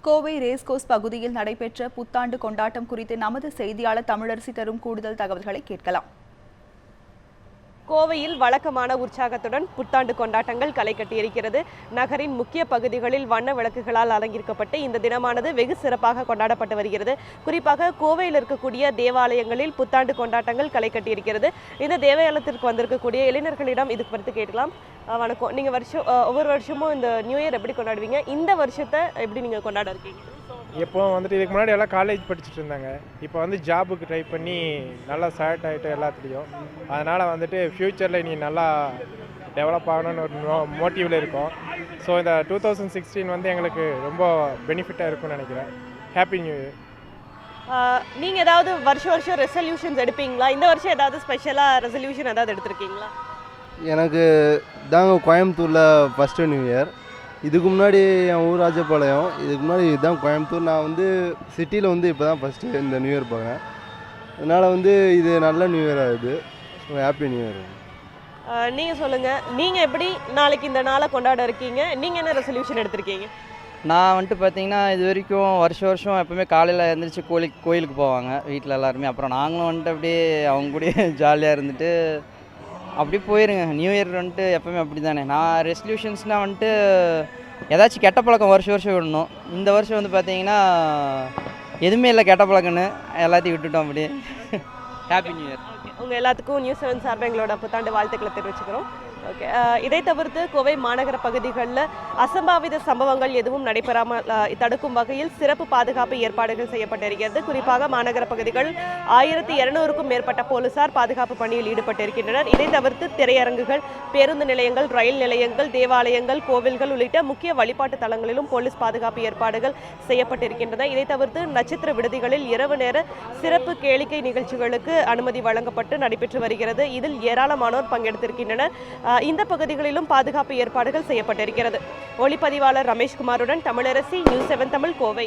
Kovai racecourse பகுதியில் நடைபெற்ற புத்தாண்டு கொண்டாட்டம் குறித்து நமது செய்தியாளர் தமிழரசி தரும் கூடுதல் தகவல்களை கேட்கலாம். கோவையில் வழக்கமான உற்சாகத்துடன் புத்தாண்டு கொண்டாட்டங்கள் களை கட்டியிருக்கிறது. நகரின் முக்கிய பகுதிகளில் வண்ண விளக்குகளால் அலங்கரிக்கப்பட்டு இந்த தினமானது வெகு சிறப்பாக கொண்டாடப்பட்டு வருகிறது. குறிப்பாக கோவையில் இருக்கக்கூடிய தேவாலயங்களில் புத்தாண்டு கொண்டாட்டங்கள் களை கட்டியிருக்கிறது. இந்த தேவாலயத்திற்கு வந்திருக்கக்கூடிய இளைஞர்களிடம் இது குறித்து கேட்கலாம். வணக்கம். நீங்கள் ஒவ்வொரு வருஷமும் இந்த நியூ இயர் எப்படி கொண்டாடுவீங்க? இந்த வருஷத்தை எப்படி நீங்கள் கொண்டாட இருக்கீங்க? இப்போ வந்துட்டு இதுக்கு முன்னாடி எல்லாம் காலேஜ் படிச்சுட்டு இருந்தாங்க. இப்போ வந்து ஜாபுக்கு ட்ரை பண்ணி நல்லா செலக்ட் ஆகிட்டு எல்லாத்துலேயும். அதனால் வந்துட்டு ஃப்யூச்சரில் நீ நல்லா டெவலப் ஆகணும்னு ஒரு மோட்டிவில் இருக்கும். ஸோ இந்த 2016 வந்து எங்களுக்கு ரொம்ப பெனிஃபிட்டாக இருக்கும்னு நினைக்கிறேன். Happy new year. நீங்கள் ஏதாவது வருஷம் ரெசல்யூஷன்ஸ் எடுப்பீங்களா? இந்த வருஷம் ஏதாவது ஸ்பெஷலாக ரெசல்யூஷன் ஏதாவது எடுத்திருக்கீங்களா? எனக்கு தாங்க கோயம்புத்தூரில் ஃபஸ்ட்டு நியூ இயர். இதுக்கு முன்னாடி என் ஊர் ராஜபாளையம். இதுக்கு முன்னாடி இதுதான் கோயம்புத்தூர். நான் வந்து சிட்டியில் வந்து இப்போ தான் ஃபஸ்ட்டு இந்த நியூ இயர் பார்க்குறேன். அதனால் வந்து இது நல்ல நியூ இயர் ஆகுது. So happy new year. நீங்கள் சொல்லுங்கள், நீங்கள் எப்படி நாளைக்கு இந்த நாளை கொண்டாட இருக்கீங்க? நீங்கள் என்ன ரெசல்யூஷன் எடுத்திருக்கீங்க? நான் வந்துட்டு பார்த்தீங்கன்னா இது வரைக்கும் வருஷம் எப்போவுமே காலையில் எழுந்திரிச்சு கோயிலுக்கு போவாங்க வீட்டில் எல்லாருமே. அப்புறம் நாங்களும் வந்துட்டு அப்படியே அவங்க கூட ஜாலியாக இருந்துட்டு அப்படி போயிருங்க. நியூ இயர் வந்துட்டு எப்போவுமே அப்படி தானே. நான் ரெசல்யூஷன்ஸ்னால் வந்துட்டு ஏதாச்சும் கெட்ட பழக்கம் வருஷம் விடணும். இந்த வருஷம் வந்து பார்த்தீங்கன்னா எதுவுமே இல்லை கெட்ட பழக்கம்னு, எல்லாத்தையும் விட்டுட்டோம் அப்படியே. Happy new year. உங்கள் எல்லாத்துக்கும் நியூஸ் 7 சார்பாக எங்களோட புத்தாண்டு வாழ்த்துக்களை தெரிவிச்சுக்கிறோம். ஓகே. இதை தவிர்த்து கோவை மாநகர பகுதிகளில் அசம்பாவித சம்பவங்கள் எதுவும் நடைபெறாமல் தடுக்கும் வகையில் சிறப்பு பாதுகாப்பு ஏற்பாடுகள் செய்யப்பட்டிருக்கிறது. குறிப்பாக மாநகர பகுதிகள் 1200க்கும் மேற்பட்ட போலீசார் பாதுகாப்பு பணியில் ஈடுபட்டிருக்கின்றனர். இதை தவிர்த்து திரையரங்குகள், பேருந்து நிலையங்கள், ரயில் நிலையங்கள், தேவாலயங்கள், கோவில்கள் உள்ளிட்ட முக்கிய வழிபாட்டு தலங்களிலும் போலீஸ் பாதுகாப்பு ஏற்பாடுகள் செய்யப்பட்டிருக்கின்றன. இதை தவிர்த்து நட்சத்திர விடுதிகளில் இரவு நேர சிறப்பு கேளிக்கை நிகழ்ச்சிகளுக்கு அனுமதி வழங்கப்பட்டு நடைபெற்று வருகிறது. இதில் ஏராளமானோர் பங்கெடுத்திருக்கின்றனர். இந்த பகுதிகளிலும் பாதுகாப்பு ஏற்பாடுகள் செய்யப்பட்டிருக்கிறது. ஒளிப்பதிவாளர் ரமேஷ்குமாருடன் தமிழரசி, நியூஸ் 7 தமிழ், கோவை.